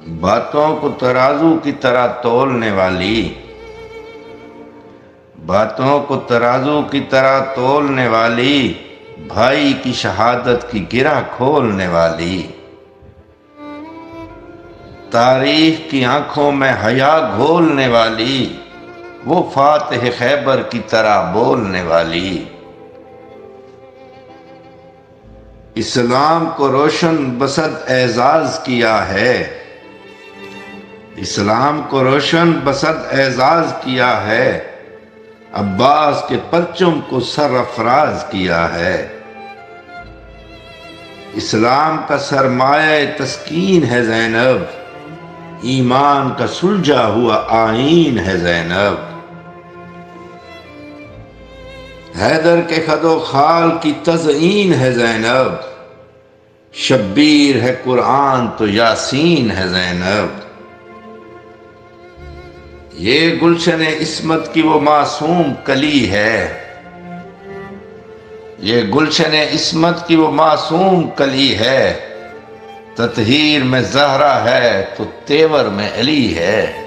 باتوں کو ترازو کی طرح تولنے والی، باتوں کو ترازو کی طرح تولنے والی، بھائی کی شہادت کی گرہ کھولنے والی، تاریخ کی آنکھوں میں حیا گھولنے والی، وہ فاتح خیبر کی طرح بولنے والی، اسلام کو روشن بصد اعزاز کیا ہے، اسلام کو روشن بصد اعزاز کیا ہے، عباس کے پرچم کو سرافراز کیا ہے، اسلام کا سرمایہ تسکین ہے زینب، ایمان کا سلجھا ہوا آئین ہے زینب، حیدر کے خد و خال کی تزئین ہے زینب، شبیر ہے قرآن تو یاسین ہے زینب، یہ گلشن عصمت کی وہ معصوم کلی ہے، یہ گلشن عصمت کی وہ معصوم کلی ہے، تطہیر میں زہرا ہے تو تیور میں علی ہے۔